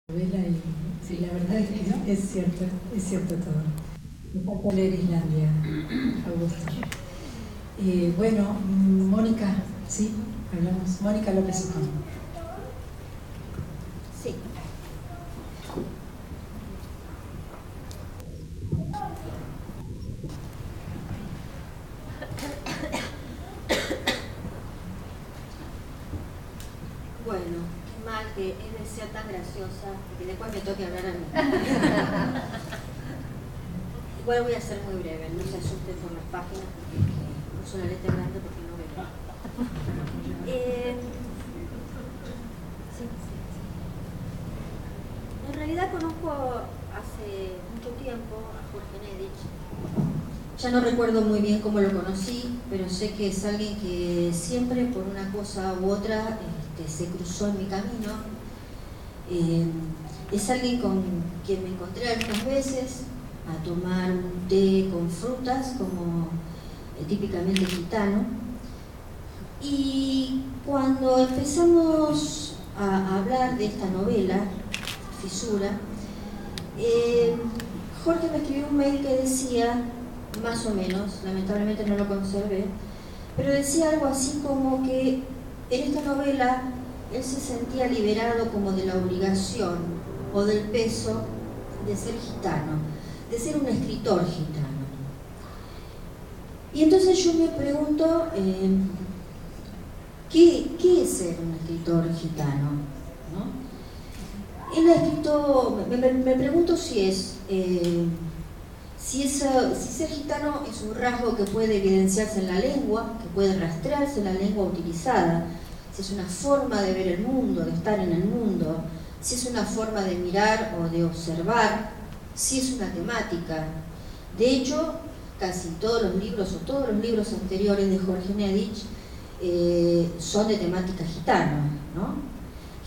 novela y sí, la verdad es que es cierto todo. Me falta leer Islandia, Augusto. Bueno, Mónica, sí, hablamos. Mónica López Ocón. Sí. Bueno, qué mal que Eve sea tan graciosa y que después me toque hablar a mí. Igual voy a ser muy breve, no se asusten por las páginas porque uso una letra grande porque no veo. Sí. En realidad conozco hace mucho tiempo a Jorge Nedich. Ya no recuerdo muy bien cómo lo conocí, pero sé que es alguien que siempre por una cosa u otra se cruzó en mi camino. Es alguien con quien me encontré algunas veces a tomar un té con frutas, como típicamente gitano. Y cuando empezamos a hablar de esta novela, Fisura, Jorge me escribió un mail que decía, más o menos, lamentablemente no lo conservé, pero decía algo así como que en esta novela él se sentía liberado como de la obligación o del peso de ser gitano, de ser un escritor gitano. Y entonces yo me pregunto, ¿qué es ser un escritor gitano? ¿No? Él ha escrito, me pregunto si ser gitano es un rasgo que puede evidenciarse en la lengua, que puede rastrearse en la lengua utilizada, si es una forma de ver el mundo, de estar en el mundo, si es una forma de mirar o de observar, si es una temática. De hecho, casi todos los libros o todos los libros anteriores de Jorge Nedich son de temática gitana, ¿no?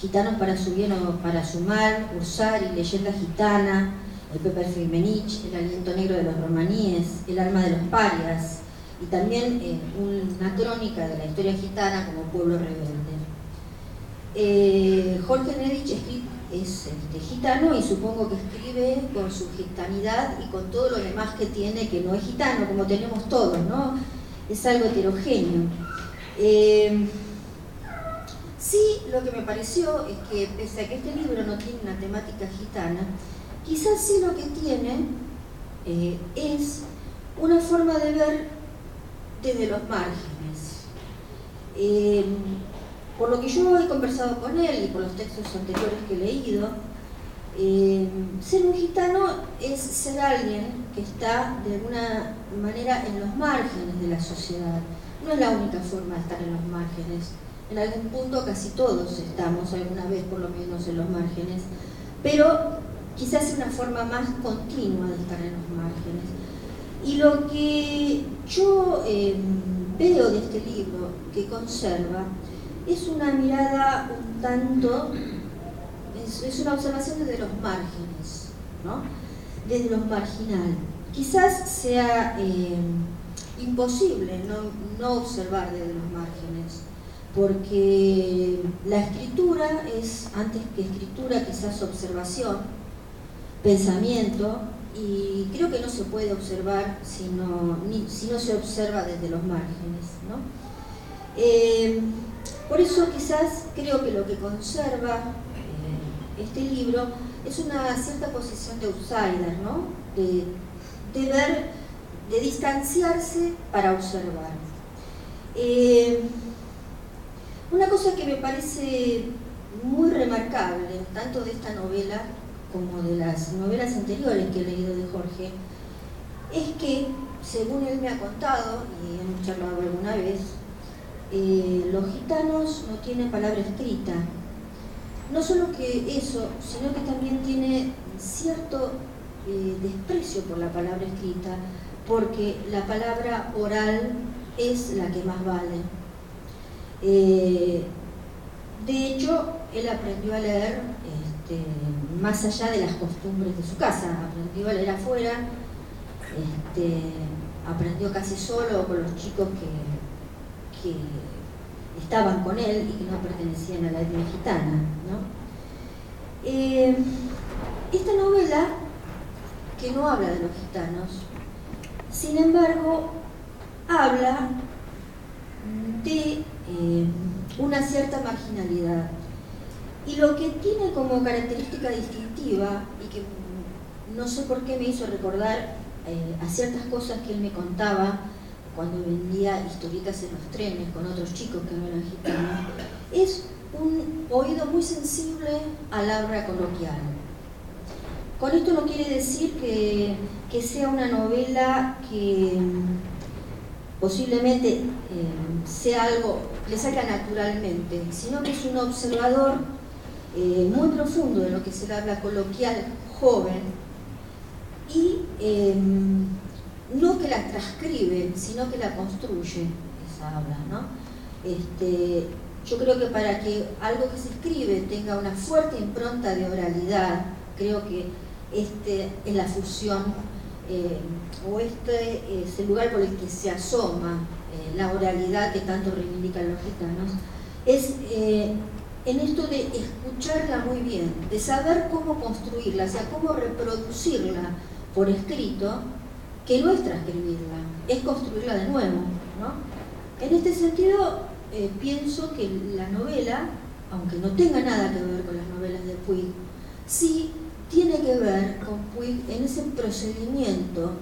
Gitanos para su bien o para su mal, Ursari, Leyenda gitana, el Pepe Firmenich, el aliento negro de los romaníes, el alma de los parias, y también una crónica de la historia gitana como Pueblo Rebelde. Jorge Nedich es gitano y supongo que escribe con su gitanidad y con todo lo demás que tiene que no es gitano, como tenemos todos, ¿no? Es algo heterogéneo. Sí, lo que me pareció es que pese a que este libro no tiene una temática gitana, quizás sí lo que tiene es una forma de ver desde los márgenes. Por lo que yo he conversado con él y por los textos anteriores que he leído, ser un gitano es ser alguien que está de alguna manera en los márgenes de la sociedad. No es la única forma de estar en los márgenes. En algún punto casi todos estamos alguna vez por lo menos en los márgenes, pero quizás es una forma más continua de estar en los márgenes. Y lo que yo veo de este libro que conserva es una mirada un tanto, es una observación desde los márgenes, ¿no? Desde lo marginal. Quizás sea imposible no observar desde los márgenes, porque la escritura es, antes que escritura, quizás observación, pensamiento, y creo que no se puede observar si no se observa desde los márgenes, ¿no? Por eso quizás creo que lo que conserva este libro es una cierta posición de outsider, ¿no? De ver, de distanciarse para observar. Una cosa que me parece muy remarcable, tanto de esta novela como de las novelas anteriores que he leído de Jorge, es que, según él me ha contado, y hemos charlado alguna vez, los gitanos no tienen palabra escrita. No solo que eso, sino que también tiene cierto desprecio por la palabra escrita, porque la palabra oral es la que más vale. De hecho, él aprendió a leer más allá de las costumbres de su casa, aprendió a leer afuera, aprendió casi solo con los chicos que estaban con él y que no pertenecían a la etnia gitana, ¿no? Esta novela, que no habla de los gitanos, sin embargo, habla de una cierta marginalidad. Y lo que tiene como característica distintiva, y que no sé por qué me hizo recordar a ciertas cosas que él me contaba cuando vendía historietas en los trenes con otros chicos que no eran gitanos, es un oído muy sensible al habla coloquial. Con esto no quiere decir que sea una novela que posiblemente sea algo que le salga naturalmente, sino que es un observador muy profundo de lo que es el habla coloquial joven y no que la transcribe, sino que la construye esa habla, ¿no? Yo creo que para que algo que se escribe tenga una fuerte impronta de oralidad, creo que es la fusión o es el lugar por el que se asoma la oralidad que tanto reivindican los gitanos, es en esto de escucharla muy bien, de saber cómo construirla, o sea, cómo reproducirla por escrito, que no es transcribirla, es construirla de nuevo, ¿no? En este sentido, pienso que la novela, aunque no tenga nada que ver con las novelas de Puig, sí tiene que ver con Puig en ese procedimiento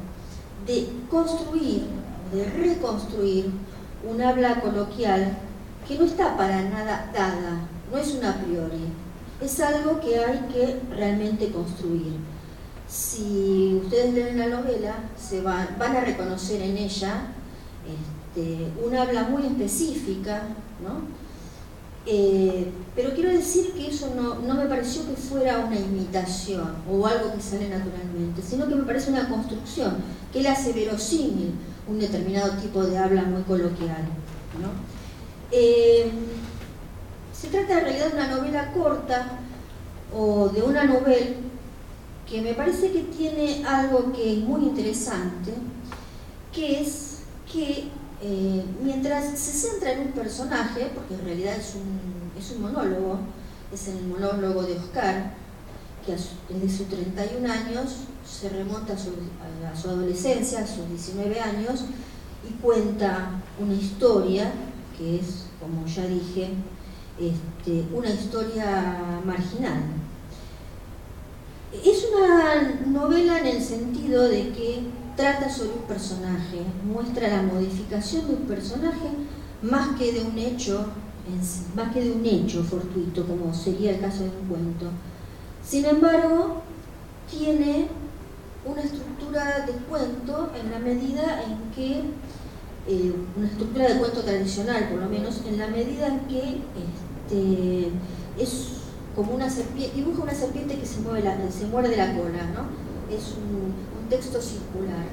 de construir, de reconstruir un habla coloquial que no está para nada dada, no es un a priori, es algo que hay que realmente construir. Si ustedes leen la novela, van a reconocer en ella un habla muy específica, ¿no? Pero quiero decir que eso no me pareció que fuera una imitación o algo que sale naturalmente, sino que me parece una construcción, que él hace verosímil un determinado tipo de habla muy coloquial, ¿no? Se trata en realidad de una novela corta o de una novela que me parece que tiene algo que es muy interesante, que es que mientras se centra en un personaje, porque en realidad es un monólogo, es el monólogo de Oscar, que desde sus 31 años se remonta a su adolescencia, a sus 19 años, y cuenta una historia que es, como ya dije, una historia marginal. Es una novela en el sentido de que trata sobre un personaje, muestra la modificación de un personaje más que de un hecho fortuito, como sería el caso de un cuento. Sin embargo, tiene una estructura de cuento en la medida en que, una estructura de cuento tradicional por lo menos, en la medida en que es como una serpiente, dibuja una serpiente que se muerde la cola, ¿no? Es un texto circular.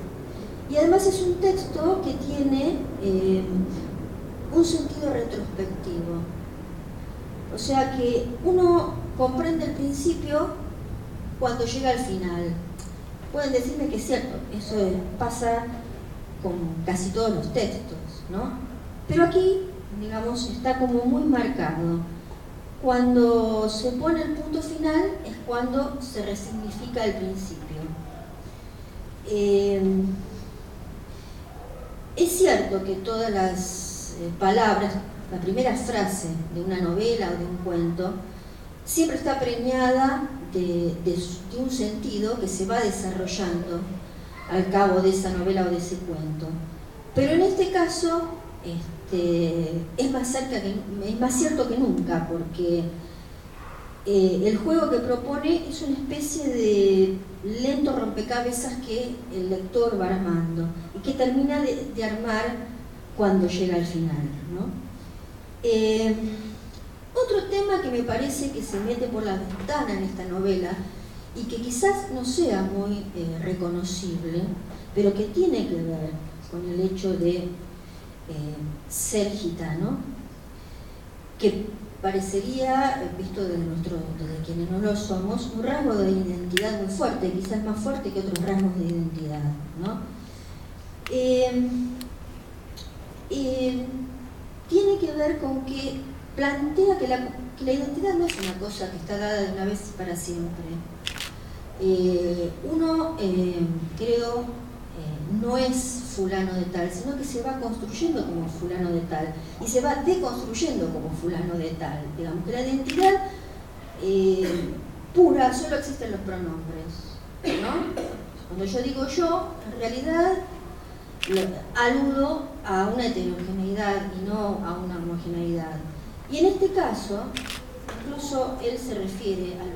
Y además es un texto que tiene un sentido retrospectivo. O sea que uno comprende el principio cuando llega al final. Pueden decirme que es cierto, eso pasa con casi todos los textos, ¿no? Pero aquí, digamos, está como muy marcado. Cuando se pone el punto final es cuando se resignifica el principio. Es cierto que todas las palabras, la primera frase de una novela o de un cuento, siempre está preñada de un sentido que se va desarrollando al cabo de esa novela o de ese cuento. Pero en este caso es más cierto que nunca, porque el juego que propone es una especie de lento rompecabezas que el lector va armando y que termina de armar cuando llega al final, ¿no? Otro tema que me parece que se mete por la ventana en esta novela y que quizás no sea muy reconocible, pero que tiene que ver con el hecho de ser gitano, que parecería, visto desde quienes no lo somos, un rasgo de identidad muy fuerte, quizás más fuerte que otros rasgos de identidad, ¿no? Tiene que ver con que plantea que la identidad no es una cosa que está dada de una vez para siempre. Uno, creo, no es fulano de tal, sino que se va construyendo como fulano de tal y se va deconstruyendo como fulano de tal. Digamos que la identidad pura solo existen los pronombres, ¿no? Cuando yo digo yo, en realidad aludo a una heterogeneidad y no a una homogeneidad. Y en este caso, incluso él se refiere al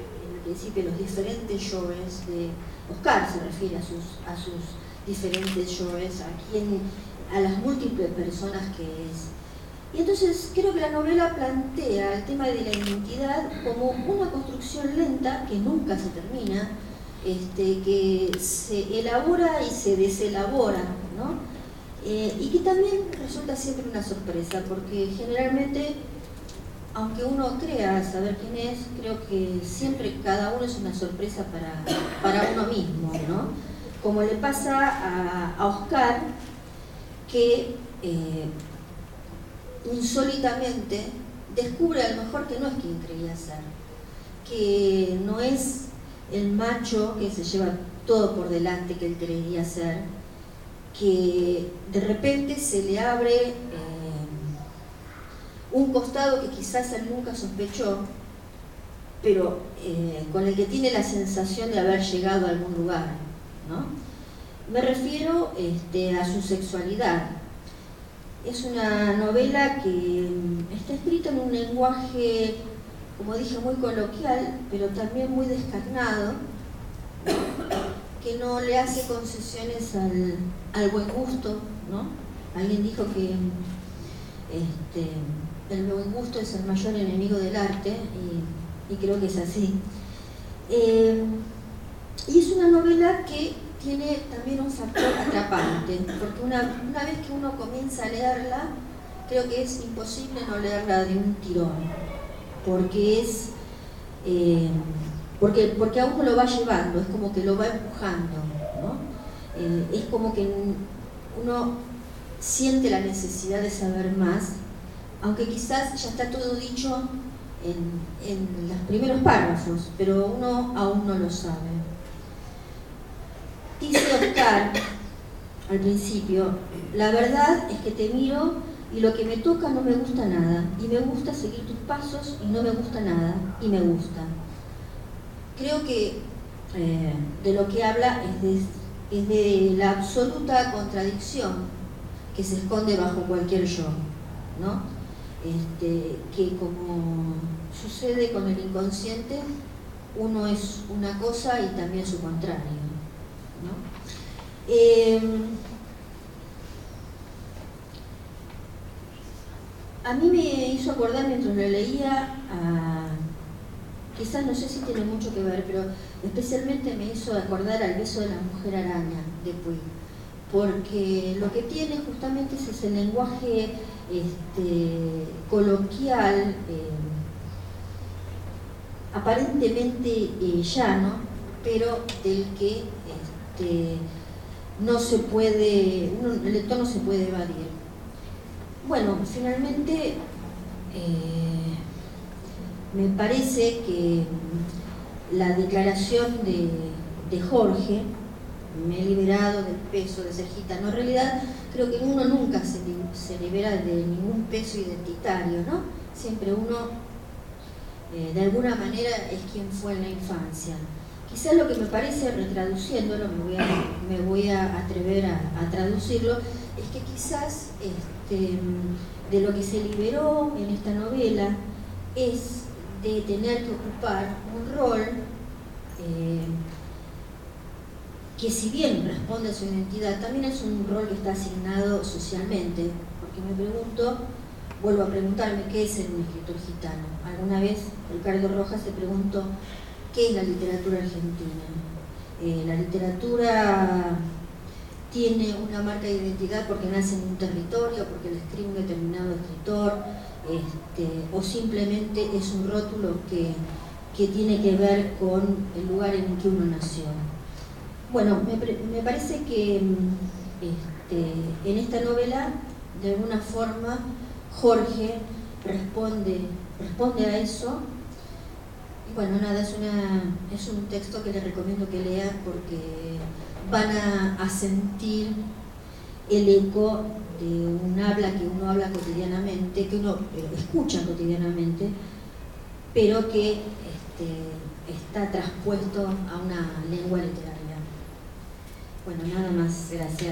principio a los diferentes yoes de Oscar, se refiere a sus diferentes yoes, a las múltiples personas que es. Y entonces creo que la novela plantea el tema de la identidad como una construcción lenta que nunca se termina, que se elabora y se deselabora, ¿no? Y que también resulta siempre una sorpresa, porque generalmente, aunque uno crea saber quién es, creo que siempre cada uno es una sorpresa para uno mismo, ¿no? Como le pasa a Oscar, que insólitamente descubre a lo mejor que no es quien creía ser, que no es el macho que se lleva todo por delante que él creía ser, que de repente se le abre un costado que quizás él nunca sospechó, pero con el que tiene la sensación de haber llegado a algún lugar, ¿no? Me refiero a su sexualidad. Es una novela que está escrita en un lenguaje, como dije, muy coloquial, pero también muy descarnado, que no le hace concesiones al buen gusto, ¿no? Alguien dijo que el buen gusto es el mayor enemigo del arte, y creo que es así. Y es una novela que tiene también un factor atrapante, porque una vez que uno comienza a leerla, creo que es imposible no leerla de un tirón, porque porque a uno lo va llevando, es como que lo va empujando, ¿no? Es como que uno siente la necesidad de saber más, aunque quizás ya está todo dicho en los primeros párrafos, pero uno aún no lo sabe. Dice Oscar al principio: la verdad es que te miro y lo que me toca no me gusta nada, y me gusta seguir tus pasos y no me gusta nada, y me gusta. Creo que de lo que habla es de la absoluta contradicción que se esconde bajo cualquier yo, ¿no? Que como sucede con el inconsciente, uno es una cosa y también su contrario, ¿no? A mí me hizo acordar mientras lo leía, quizás no sé si tiene mucho que ver, pero especialmente me hizo acordar al beso de la mujer araña de Puig, porque lo que tiene justamente es ese lenguaje coloquial, aparentemente llano, pero del que no se puede, el lector no se puede evadir. Bueno, finalmente me parece que la declaración de Jorge, me he liberado del peso de ser gitano, en realidad creo que uno nunca se libera de ningún peso identitario, ¿no? Siempre uno de alguna manera es quien fue en la infancia. Quizás lo que me parece, retraduciéndolo, me voy a atrever a traducirlo, es que quizás de lo que se liberó en esta novela es de tener que ocupar un rol que, si bien responde a su identidad, también es un rol que está asignado socialmente, porque me pregunto, vuelvo a preguntarme, ¿qué es ser un escritor gitano? Alguna vez Ricardo Rojas se preguntó ¿qué es la literatura argentina? La literatura tiene una marca de identidad porque nace en un territorio, porque la escribe un determinado escritor, o simplemente es un rótulo que tiene que ver con el lugar en el que uno nació. Bueno, me parece que en esta novela, de alguna forma, Jorge responde a eso. Y bueno, nada, es un texto que les recomiendo que lean porque van a sentir el eco de un habla que uno habla cotidianamente, que uno escucha cotidianamente, pero que está traspuesto a una lengua literaria. Bueno, nada más, gracias.